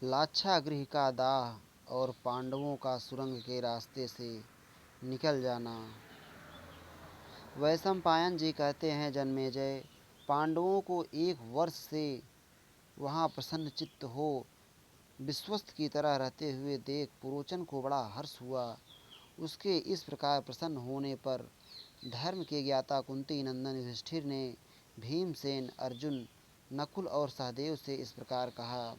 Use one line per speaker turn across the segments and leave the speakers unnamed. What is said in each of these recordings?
लाक्षागृह का दाह और पांडवों का सुरंग के रास्ते से निकल जाना। वैशंपायन जी कहते हैं, जन्मेजय, पांडवों को एक वर्ष से वहाँ प्रसन्न चित्त हो विश्वस्त की तरह रहते हुए देख पुरोचन को बड़ा हर्ष हुआ। उसके इस प्रकार प्रसन्न होने पर धर्म के ज्ञाता कुंती नंदन युधिष्ठिर ने भीमसेन, अर्जुन, नकुल और सहदेव से इस प्रकार कहा,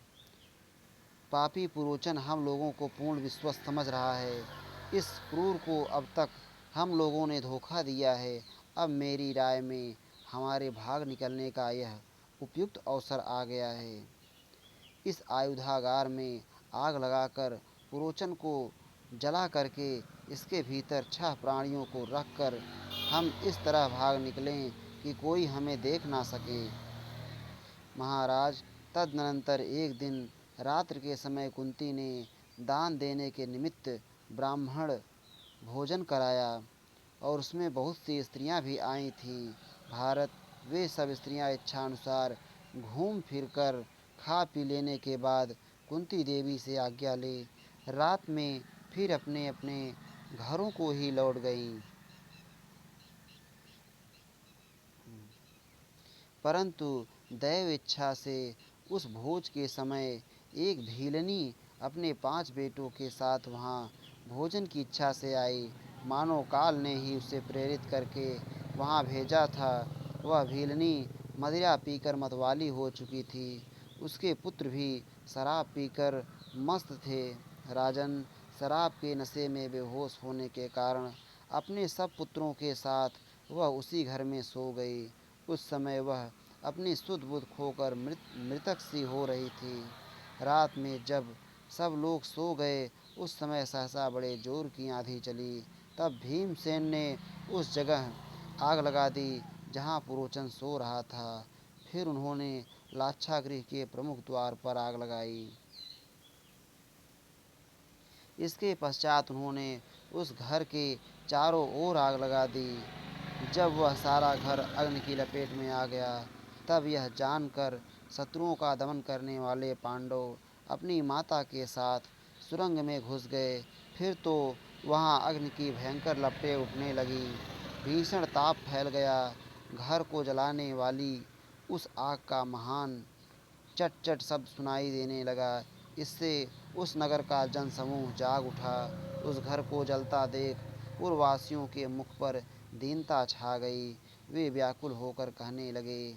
पापी पुरोचन हम लोगों को पूर्ण विश्वस्त समझ रहा है। इस क्रूर को अब तक हम लोगों ने धोखा दिया है। अब मेरी राय में हमारे भाग निकलने का यह उपयुक्त अवसर आ गया है। इस आयुधागार में आग लगाकर पुरोचन को जला करके इसके भीतर 6 प्राणियों को रखकर हम इस तरह भाग निकलें कि कोई हमें देख ना सके। महाराज, तदनंतर एक दिन रात्र के समय कुंती ने दान देने के निमित्त ब्राह्मण भोजन कराया और उसमें बहुत सी स्त्रियां भी आई थीं। भारत, वे सब स्त्रियां इच्छानुसार घूम फिर कर खा पी लेने के बाद कुंती देवी से आज्ञा ले रात में फिर अपने अपने घरों को ही लौट गईं। परंतु दैव इच्छा से उस भोज के समय एक भीलनी अपने 5 बेटों के साथ वहाँ भोजन की इच्छा से आई। मानो काल ने ही उसे प्रेरित करके वहाँ भेजा था। वह भीलनी मदिरा पीकर मतवाली हो चुकी थी। उसके पुत्र भी शराब पीकर मस्त थे। राजन, शराब के नशे में बेहोश होने के कारण अपने सब पुत्रों के साथ वह उसी घर में सो गई। उस समय वह अपनी सुध बुध खोकर मृतक सी हो रही थी। रात में जब सब लोग सो गए, उस समय सहसा बड़े जोर की आंधी चली। तब भीमसेन ने उस जगह आग लगा दी जहाँ पुरोचन सो रहा था। फिर उन्होंने लाक्षागृह के प्रमुख द्वार पर आग लगाई। इसके पश्चात उन्होंने उस घर के चारों ओर आग लगा दी। जब वह सारा घर अग्नि की लपेट में आ गया, तब यह जानकर शत्रुओं का दमन करने वाले पांडव अपनी माता के साथ सुरंग में घुस गए। फिर तो वहाँ अग्नि की भयंकर लपटें उठने लगी। भीषण ताप फैल गया। घर को जलाने वाली उस आग का महान चट चट शब्द सुनाई देने लगा। इससे उस नगर का जनसमूह जाग उठा। उस घर को जलता देख पूर्ववासियों के मुख पर दीनता छा गई। वे व्याकुल होकर कहने लगे।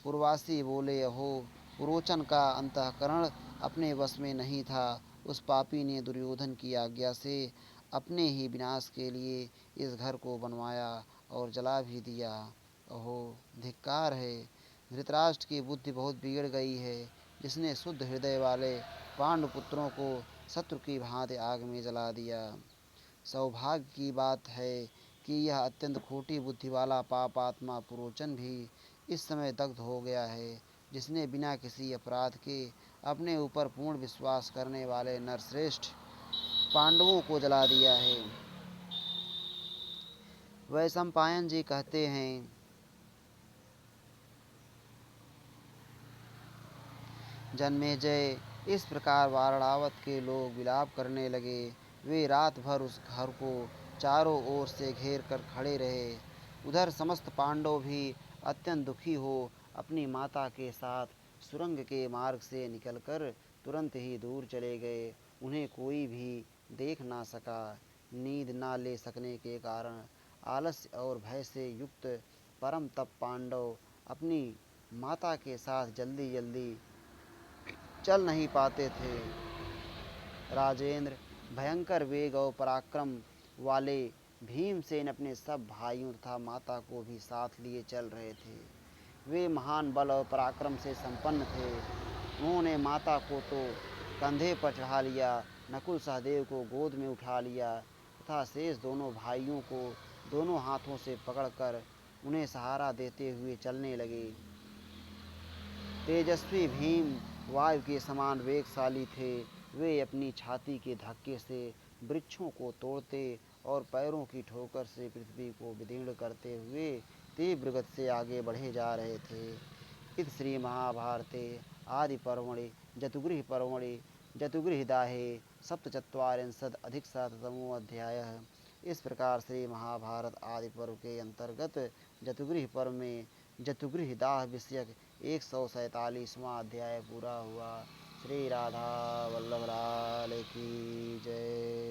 पूर्ववासी बोले, अहो, पुरोचन का अंतःकरण अपने वश में नहीं था। उस पापी ने दुर्योधन की आज्ञा से अपने ही विनाश के लिए इस घर को बनवाया और जला भी दिया। अहो, धिक्कार है। धृतराष्ट्र की बुद्धि बहुत बिगड़ गई है, जिसने शुद्ध हृदय वाले पांडुपुत्रों को शत्रु की भांति आग में जला दिया। सौभाग्य की बात है कि यह अत्यंत खोटी बुद्धि वाला पापात्मा पुरोचन भी इस समय दग्ध हो गया है, जिसने बिना किसी अपराध के अपने ऊपर पूर्ण विश्वास करने वाले नरश्रेष्ठ पांडवों को जला दिया है। वैशंपायन जी कहते हैं, जन्मेजय, इस प्रकार वारणावत के लोग विलाप करने लगे। वे रात भर उस घर को चारों ओर से घेर कर खड़े रहे। उधर समस्त पांडव भी अत्यंत दुखी हो अपनी माता के साथ सुरंग के मार्ग से निकलकर तुरंत ही दूर चले गए। उन्हें कोई भी देख ना सका। नींद ना ले सकने के कारण आलस्य और भय से युक्त परम तप पांडव अपनी माता के साथ जल्दी जल्दी चल नहीं पाते थे। राजेंद्र, भयंकर वेग और पराक्रम वाले भीमसेन अपने सब भाइयों तथा माता को भी साथ लिए चल रहे थे। वे महान बल और पराक्रम से संपन्न थे। उन्होंने माता को तो कंधे पर चढ़ा लिया, नकुल सहदेव को गोद में उठा लिया तथा शेष दोनों भाइयों को दोनों हाथों से पकड़कर उन्हें सहारा देते हुए चलने लगे। तेजस्वी भीम वायु के समान वेगशाली थे। वे अपनी छाती के धक्के से वृक्षों को तोड़ते और पैरों की ठोकर से पृथ्वी को विदीर्ण करते हुए तीव्र गति से आगे बढ़े जा रहे थे। इस श्री महाभारते आदि पर्वणि जतुगृह पर्वणि जतुगृहदाहे सप्तचत्वारिंशद अधिक शततमो अध्यायः। इस प्रकार श्री महाभारत आदि पर्व के अंतर्गत जतुगृह पर्व में जतुगृहदाह विषयक 147वां अध्याय पूरा हुआ। श्री राधा वल्लभ लाल की जय।